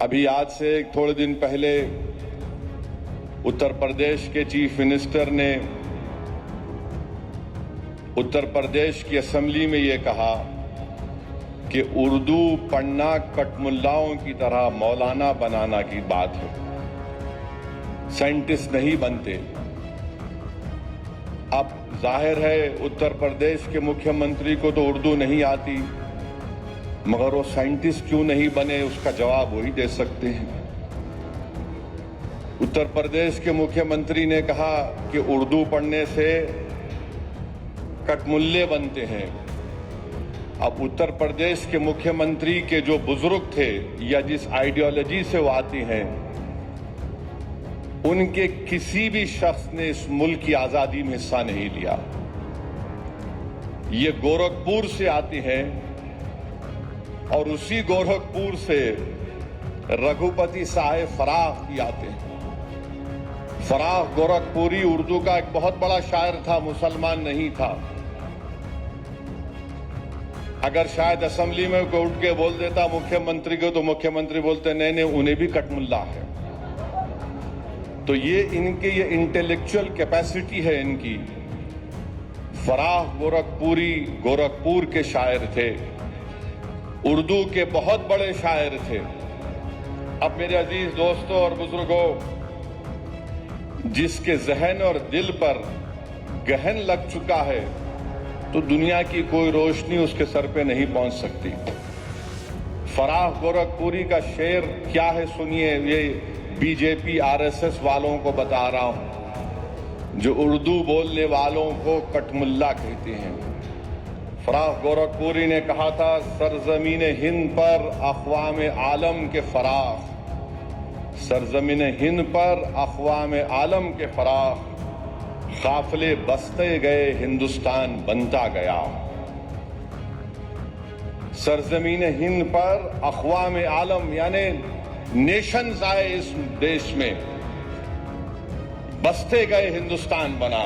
अभी आज से थोड़े दिन पहले उत्तर प्रदेश के चीफ मिनिस्टर ने उत्तर प्रदेश की असेंबली में ये कहा कि उर्दू पढ़ना कटमुल्लाओं की तरह मौलाना बनाना की बात है, साइंटिस्ट नहीं बनते। अब जाहिर है उत्तर प्रदेश के मुख्यमंत्री को तो उर्दू नहीं आती, मगर वो साइंटिस्ट क्यों नहीं बने उसका जवाब वही दे सकते हैं। उत्तर प्रदेश के मुख्यमंत्री ने कहा कि उर्दू पढ़ने से कटमुल्ले बनते हैं। अब उत्तर प्रदेश के मुख्यमंत्री के जो बुजुर्ग थे या जिस आइडियोलॉजी से वो आती हैं, उनके किसी भी शख्स ने इस मुल्क की आजादी में हिस्सा नहीं लिया। ये गोरखपुर से आती हैं और उसी गोरखपुर से रघुपति साहेब फराह भी आते हैं। फराह गोरखपुरी उर्दू का एक बहुत बड़ा शायर था, मुसलमान नहीं था। अगर शायद असेंबली में कोई उठ के बोल देता मुख्यमंत्री को, तो मुख्यमंत्री बोलते नहीं नहीं उन्हें भी कटमुल्ला है। तो ये इनके ये इंटेलेक्चुअल कैपेसिटी है इनकी। फराह गोरखपुरी गोरखपुर के शायर थे, उर्दू के बहुत बड़े शायर थे। अब मेरे अजीज दोस्तों और बुजुर्गों, जिसके जहन और दिल पर गहन लग चुका है, तो दुनिया की कोई रोशनी उसके सर पे नहीं पहुंच सकती। फराह गोरखपुरी का शेर क्या है सुनिए, ये बीजेपी आरएसएस वालों को बता रहा हूं, जो उर्दू बोलने वालों को कटमुल्ला कहते हैं। फराह गोरखपुरी ने कहा था, सरजमीन हिंद पर अक़वाम आलम के फराख, सरजमीन हिंद पर अक़वाम आलम के फराख, काफिले बसते गए हिंदुस्तान बनता गया। सरजमीन हिंद पर अक़वाम आलम यानी नेशंस आए इस देश में, बसते गए हिंदुस्तान बना।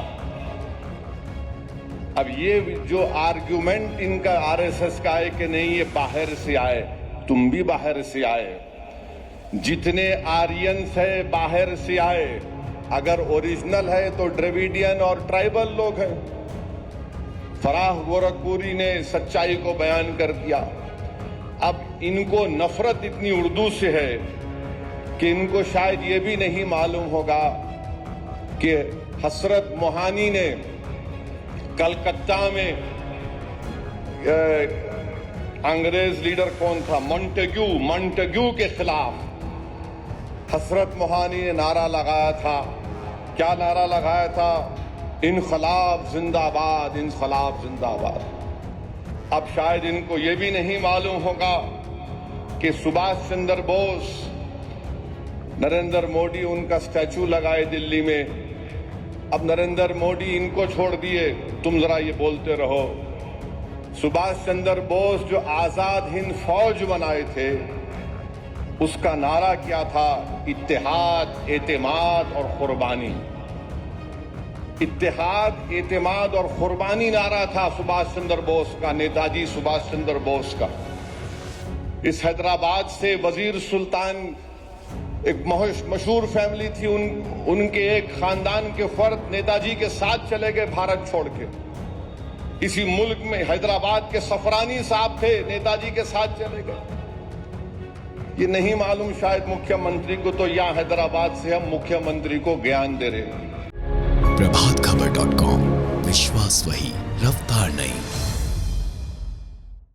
अब ये जो आर्ग्यूमेंट इनका आरएसएस का है कि नहीं ये बाहर से आए, तुम भी बाहर से आए, जितने आर्यंस है बाहर से आए, अगर ओरिजिनल है तो द्रविडियन और ट्राइबल लोग हैं। फराह गोरखपुरी ने सच्चाई को बयान कर दिया। अब इनको नफरत इतनी उर्दू से है कि इनको शायद ये भी नहीं मालूम होगा कि हसरत मोहानी ने कलकत्ता में अंग्रेज लीडर कौन था, मॉन्टेग्यू के खिलाफ हसरत मोहानी ने नारा लगाया था। क्या नारा लगाया था? इनकलाब जिंदाबाद, इनकलाब जिंदाबाद। अब शायद इनको ये भी नहीं मालूम होगा कि सुभाष चंद्र बोस, नरेंद्र मोदी उनका स्टैचू लगाए दिल्ली में। अब नरेंद्र मोदी इनको छोड़ दिए, तुम जरा ये बोलते रहो। सुभाष चंद्र बोस जो आजाद हिंद फौज बनाए थे, उसका नारा क्या था? इत्तेहाद, एतेमाद और कुर्बानी। इत्तेहाद, एतेमाद और कुर्बानी नारा था सुभाष चंद्र बोस का, नेताजी सुभाष चंद्र बोस का। इस हैदराबाद से वजीर सुल्तान एक मशहूर फैमिली थी, उनके एक खानदान के फर्द नेताजी के साथ चले गए भारत छोड़ के। इसी मुल्क में हैदराबाद के सफरानी साहब थे, नेताजी के साथ चले गए। ये नहीं मालूम शायद मुख्यमंत्री को, तो यहां हैदराबाद से हम मुख्यमंत्री को ज्ञान दे रहे हैं। प्रभातखबर.com, विश्वास वही, रफ्तार नहीं।